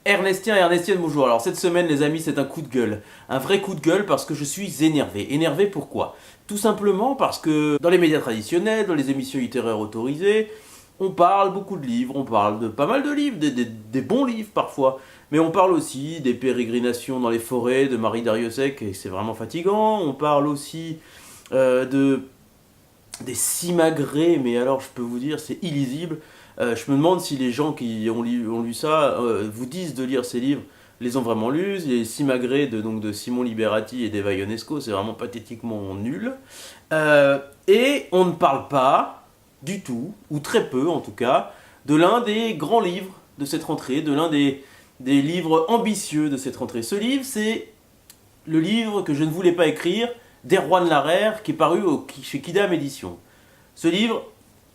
Ernestien et Ernestienne, bonjour. Alors cette semaine les amis, c'est un coup de gueule. Un vrai coup de gueule parce que je suis énervé. Énervé pourquoi? Tout simplement parce que dans les médias traditionnels, dans les émissions littéraires autorisées, on parle beaucoup de livres, on parle de pas mal de livres, des bons livres parfois. Mais on parle aussi des pérégrinations dans les forêts de Marie Darrieussecq, et c'est vraiment fatigant. On parle aussi des simagrées, mais alors je peux vous dire, c'est illisible. Je me demande si les gens qui ont lu ça vous disent de lire ces livres, les ont vraiment lus. Les simagrées de Simon Liberati et d'Eva Ionesco, c'est vraiment pathétiquement nul. Et on ne parle pas du tout, ou très peu en tout cas, de l'un des grands livres de cette rentrée, de l'un des livres ambitieux de cette rentrée. Ce livre, c'est le livre que je ne voulais pas écrire d'Erwan Larrère, qui est paru chez Quidam Éditions. Ce livre,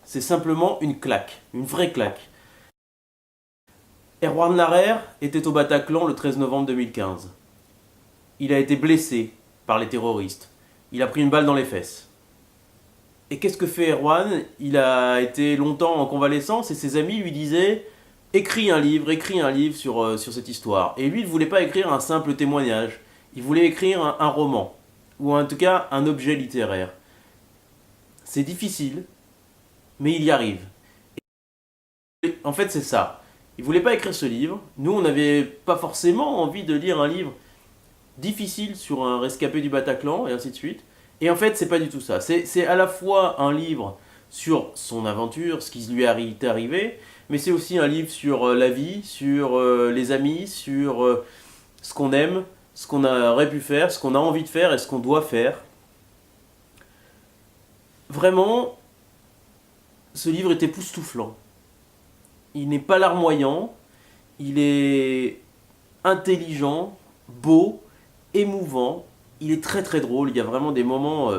c'est simplement une claque, une vraie claque. Erwan Larrère était au Bataclan le 13 novembre 2015. Il a été blessé par les terroristes. Il a pris une balle dans les fesses. Et qu'est-ce que fait Erwan? Il a été longtemps en convalescence et ses amis lui disaient « Écris un livre sur cette histoire ». Et lui, il ne voulait pas écrire un simple témoignage. Il voulait écrire un roman, ou en tout cas un objet littéraire. C'est difficile, mais il y arrive. Et en fait, c'est ça. Il voulait pas écrire ce livre. Nous, on n'avait pas forcément envie de lire un livre difficile sur un rescapé du Bataclan, et ainsi de suite. Et en fait, c'est pas du tout ça. C'est à la fois un livre sur son aventure, ce qui lui est arrivé, mais c'est aussi un livre sur la vie, sur les amis, sur ce qu'on aime, ce qu'on aurait pu faire, ce qu'on a envie de faire et ce qu'on doit faire. Vraiment, ce livre est époustouflant. Il n'est pas larmoyant, il est intelligent, beau, émouvant, il est très très drôle, il y a vraiment des moments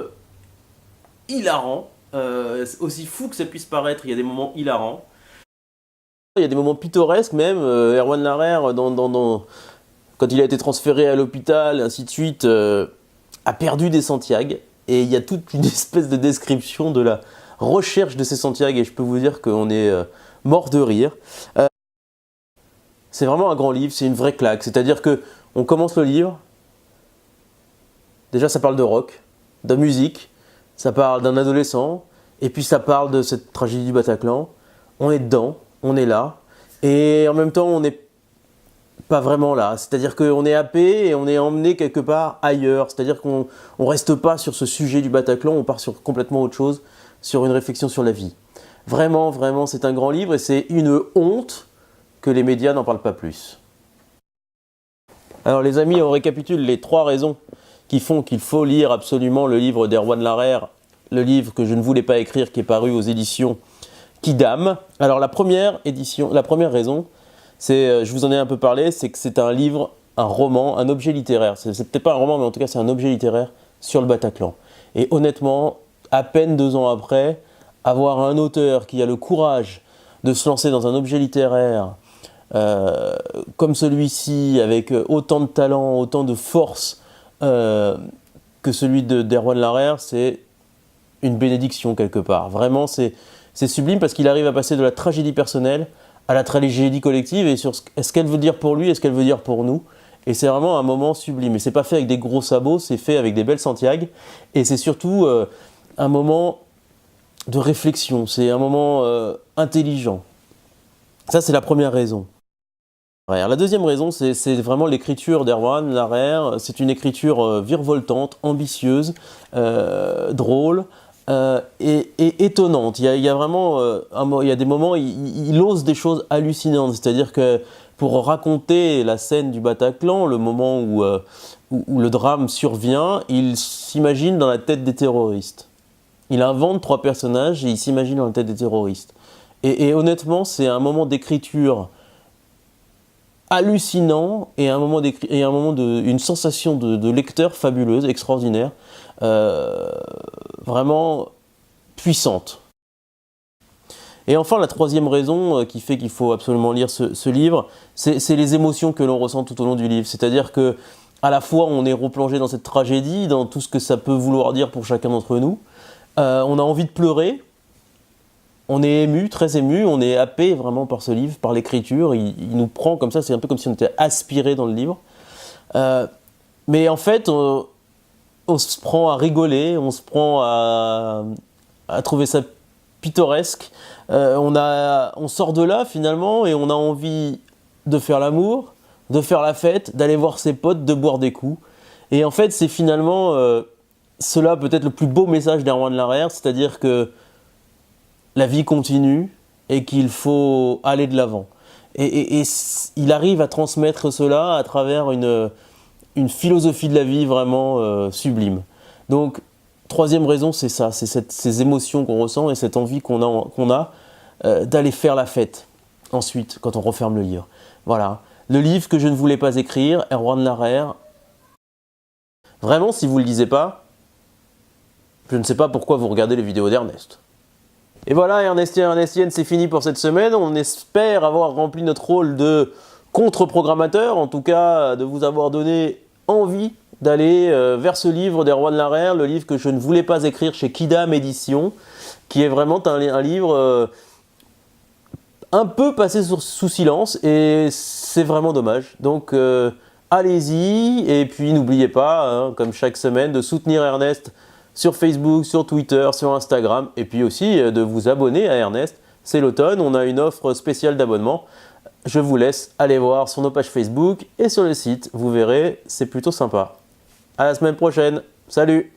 hilarants, aussi fou que ça puisse paraître, il y a des moments hilarants. Il y a des moments pittoresques même, Erwan Larrère, quand il a été transféré à l'hôpital, ainsi de suite, a perdu des Santiago, et il y a toute une espèce de description de la recherche de ces Santiago, et je peux vous dire qu'on est mort de rire. C'est vraiment un grand livre, c'est une vraie claque, c'est-à-dire que on commence le livre, déjà ça parle de rock, de musique, ça parle d'un adolescent, et puis ça parle de cette tragédie du Bataclan. On est dedans, on est là, et en même temps on n'est pas vraiment là, c'est-à-dire qu'on est happé et on est emmené quelque part ailleurs, c'est-à-dire qu'on ne reste pas sur ce sujet du Bataclan, on part sur complètement autre chose, sur une réflexion sur la vie. Vraiment, vraiment, c'est un grand livre et c'est une honte que les médias n'en parlent pas plus. Alors les amis, on récapitule les 3 raisons qui font qu'il faut lire absolument le livre d'Erwan Larrère, le livre que je ne voulais pas écrire, qui est paru aux éditions Quidam. Alors la première raison, c'est, je vous en ai un peu parlé, c'est que c'est un livre, un roman, un objet littéraire. C'est peut-être pas un roman, mais en tout cas c'est un objet littéraire sur le Bataclan. Et honnêtement, à peine 2 ans après, avoir un auteur qui a le courage de se lancer dans un objet littéraire comme celui-ci, avec autant de talent, autant de force que celui d'Erwan Larrère, c'est une bénédiction quelque part. Vraiment, c'est sublime parce qu'il arrive à passer de la tragédie personnelle à la tragédie collective et sur ce qu'elle veut dire pour lui et ce qu'elle veut dire pour nous. Et c'est vraiment un moment sublime. Et c'est pas fait avec des gros sabots, c'est fait avec des belles Santiago. Et c'est surtout un moment de réflexion, c'est un moment intelligent. Ça, c'est la première raison. La deuxième raison, c'est vraiment l'écriture d'Erwan Larrère. C'est une écriture virevoltante, ambitieuse, drôle et étonnante. Il y a vraiment il y a des moments, il ose des choses hallucinantes. C'est-à-dire que pour raconter la scène du Bataclan, le moment où le drame survient, il s'imagine dans la tête des terroristes. Il invente 3 personnages et il s'imagine dans la tête des terroristes. Et honnêtement, c'est un moment d'écriture hallucinant et une sensation de lecteur fabuleuse, extraordinaire, vraiment puissante. Et enfin, la troisième raison qui fait qu'il faut absolument lire ce livre, c'est les émotions que l'on ressent tout au long du livre. C'est-à-dire que à la fois, on est replongé dans cette tragédie, dans tout ce que ça peut vouloir dire pour chacun d'entre nous, On a envie de pleurer. On est ému, très ému, on est happé vraiment par ce livre, par l'écriture. Il nous prend comme ça, c'est un peu comme si on était aspiré dans le livre. Mais en fait, on se prend à rigoler, on se prend à trouver ça pittoresque. On sort de là finalement et on a envie de faire l'amour, de faire la fête, d'aller voir ses potes, de boire des coups. Et en fait, c'est finalement cela peut-être le plus beau message d'Erwan Larrer, c'est-à-dire que la vie continue et qu'il faut aller de l'avant. Et il arrive à transmettre cela à travers une philosophie de la vie vraiment sublime. Donc, troisième raison, c'est ça, c'est ces émotions qu'on ressent et cette envie qu'on a d'aller faire la fête. Ensuite, quand on referme le livre. Voilà. Le livre que je ne voulais pas écrire, Erwan Larrer. Vraiment, si vous ne le lisez pas, je ne sais pas pourquoi vous regardez les vidéos d'Ernest. Et voilà, Ernestien et Ernestienne, c'est fini pour cette semaine. On espère avoir rempli notre rôle de contre-programmateur, en tout cas de vous avoir donné envie d'aller vers ce livre d'Erwan Larrer, le livre que je ne voulais pas écrire chez Quidam Édition, qui est vraiment un livre un peu passé sous silence, et c'est vraiment dommage. Donc allez-y, et puis n'oubliez pas, hein, comme chaque semaine, de soutenir Ernest sur Facebook, sur Twitter, sur Instagram, et puis aussi de vous abonner à Ernest. C'est l'automne, on a une offre spéciale d'abonnement. Je vous laisse aller voir sur nos pages Facebook et sur le site, vous verrez, c'est plutôt sympa. À la semaine prochaine, salut!